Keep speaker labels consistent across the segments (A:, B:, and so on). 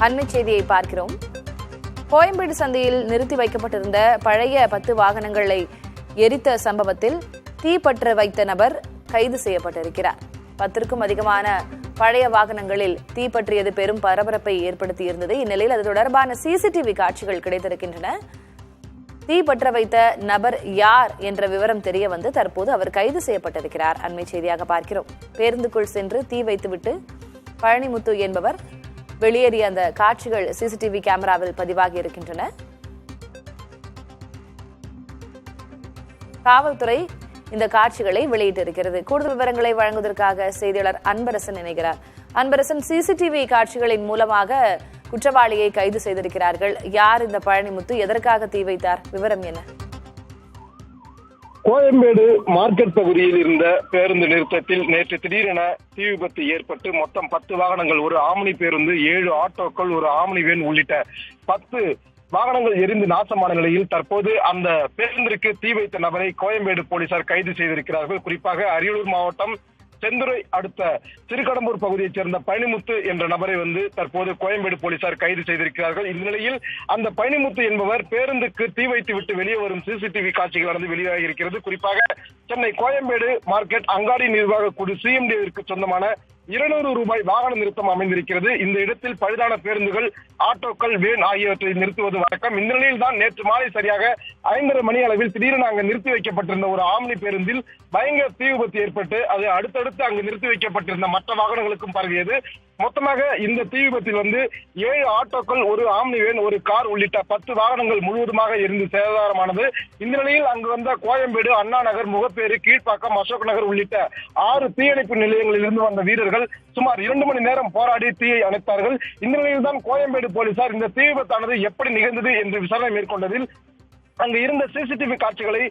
A: அண்மை செய்தியை பார்க்கிறோம். கோயம்பேடு சந்தையில் நிறுத்தி வைக்கப்பட்டிருந்த பழைய 10 வாகனங்களை எரித்த சம்பவத்தில் தீப்பற்ற வைத்த நபர் கைது செய்யப்பட்டிருக்கிறார். 10க்கும் அதிகமான பழைய வாகனங்களில் தீப்பற்றியது பெரும் பரபரப்பை ஏற்படுத்தியிருந்தது. இந்நிலையில் அது தொடர்பான சிசிடிவி காட்சிகள் கிடைத்திருக்கின்றன. தீப்பற்ற வைத்த நபர் யார் என்ற விவரம் தெரிய வந்து தற்போது அவர் கைது செய்யப்பட்டிருக்கிறார். அண்மை செய்தியாக பார்க்கிறோம். பேருந்துக்குள் சென்று தீ வைத்துவிட்டு பழனிமுத்து என்பவர் வெளியேறிய அந்த காட்சிகள் சிசிடிவி கேமராவில் பதிவாகி இருக்கின்றன. காவல்துறை இந்த காட்சிகளை வெளியிட்டிருக்கிறது. கூடுதல் விவரங்களை வழங்குவதற்காக செய்தியாளர் அன்பரசன் இணைகிறார். அன்பரசன், சிசிடிவி காட்சிகளின் மூலமாக குற்றவாளியை கைது செய்திருக்கிறார்கள். யார் இந்த பழனிமுத்து, எதற்காக தீ வைத்தார், விவரம் என்ன?
B: கோயம்பேடு மார்க்கெட் பகுதியில் இருந்த பேருந்து நிறுத்தத்தில் நேற்று திடீரென தீ விபத்து ஏற்பட்டு மொத்தம் 10 வாகனங்கள், ஒரு ஆம்னி பேருந்து, 7 ஆட்டோக்கள், ஒரு ஆம்னி வேன் உள்ளிட்ட 10 வாகனங்கள் எரிந்து நாசமான நிலையில் தற்போது அந்த பேருந்திற்கு தீ வைத்த நபரை கோயம்பேடு போலீசார் கைது செய்திருக்கிறார்கள். குறிப்பாக அரியலூர் மாவட்டம் செந்துறை அடுத்த திருக்கடம்பூர் பகுதியைச் சேர்ந்த பழனிமுத்து என்ற நபரை தற்போது கோயம்பேடு போலீசார் கைது செய்திருக்கிறார்கள். இந்த நிலையில் அந்த பழனிமுத்து என்பவர் பேருந்துக்கு தீ வைத்து விட்டு வெளியே வரும் சிசிடிவி காட்சிகள் வெளியாகி இருக்கிறது. குறிப்பாக சென்னை கோயம்பேடு மார்க்கெட் அங்காடி நிர்வாக குழு சிஎம்டிவிற்கு சொந்தமான 200 ரூபாய் வாகன நிறுத்தம் அமைந்திருக்கிறது. இந்த இடத்தில் பழுதான பேருந்துகள், ஆட்டோக்கள், வேன் ஆகியவற்றை நிறுத்துவது வழக்கம். இந்த நிலையில் தான் நேற்று மாலை சரியாக 5:30 மணி அளவில் திடீரென அங்கு நிறுத்தி வைக்கப்பட்டிருந்த ஒரு ஆம்னி பேருந்தில் பயங்கர தீ விபத்து ஏற்பட்டு அது அடுத்தடுத்து அங்கு நிறுத்தி வைக்கப்பட்டிருந்த மற்ற வாகனங்களுக்கும் பரவியது. மொத்தமாக இந்த தீ விபத்தில் 7 ஆட்டோக்கள், ஒரு ஆம்னி வேன், ஒரு கார் உள்ளிட்ட 10 வாகனங்கள் முழுவதுமாக எரிந்து சேதாரமானது. இந்த நிலையில் அங்கு வந்த கோயம்பேடு, அண்ணா நகர், முகப்பேறு, கீழ்ப்பாக்கம், அசோக் நகர் உள்ளிட்ட 6 தீயணைப்பு நிலையங்களிலிருந்து வந்த வீரர்கள் சுமார் 2 மணி நேரம் போராடி தீயை அணைத்தார்கள். இந்த நிலையில் தான் கோயம்பேடு போலீசார் இந்த தீ விபத்தானது எப்படி நிகழ்ந்தது என்று விசாரணை மேற்கொண்டதில் அங்கு இருந்த சிசிடிவி காட்சிகளை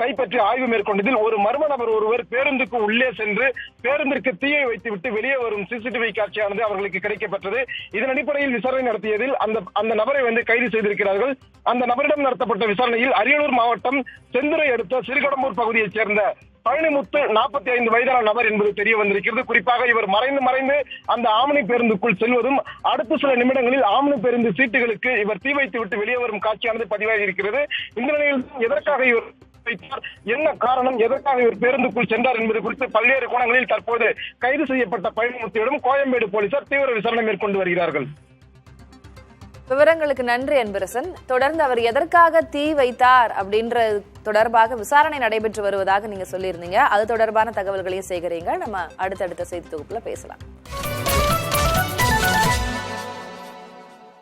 B: கைப்பற்றி ஆய்வு மேற்கொண்டதில் ஒரு மர்ம நபர் ஒருவர் பேருந்துக்கு உள்ளே சென்று பேருந்திற்கு தீயை வைத்துவிட்டு வெளியே வரும் சிசிடிவி காட்சியானது அவர்களுக்கு கிடைக்கப்பட்டது. இதன் அடிப்படையில் விசாரணை நடத்தியதில் அந்த நபரை கைது செய்திருக்கிறார்கள். அந்த நபரிடம் நடத்தப்பட்ட விசாரணையில் அரியலூர் மாவட்டம் செந்துறை அடுத்த சிறுகடம்பூர் பகுதியைச் சேர்ந்த பழனிமுத்து 45 வயதான நபர் என்பது தெரிய வந்திருக்கிறது. குறிப்பாக இவர் மறைந்து அந்த ஆம்னி பேருந்துக்குள் செல்வதும் அடுத்த சில நிமிடங்களில் ஆம்னி பேருந்து சீட்டுகளுக்கு இவர் தீ வைத்து விட்டு வெளியே வரும் காட்சியானது பதிவாகி இருக்கிறது. இந்த நிலையில் எதற்காக இவர் வைத்தார், என்ன காரணம், எதற்காக இவர் பேருந்துக்குள் சென்றார் என்பது குறித்து பல்வேறு கோணங்களில் தற்போது கைது செய்யப்பட்ட பழனிமுத்துவிடம் கோயம்பேடு போலீசார் தீவிர விசாரணை மேற்கொண்டு வருகிறார்கள்.
A: விவரங்களுக்கு நன்றி அன்பரசன். தொடர்ந்து அவர் எதற்காக தீ வைத்தார் அப்படின்ற தொடர்பாக விசாரணை நடைபெற்று வருவதாக நீங்க சொல்லியிருந்தீங்க. அது தொடர்பான தகவல்களையும் சேகரிங்க. நம்ம அடுத்தடுத்த செய்தி தொகுப்புல பேசலாம்.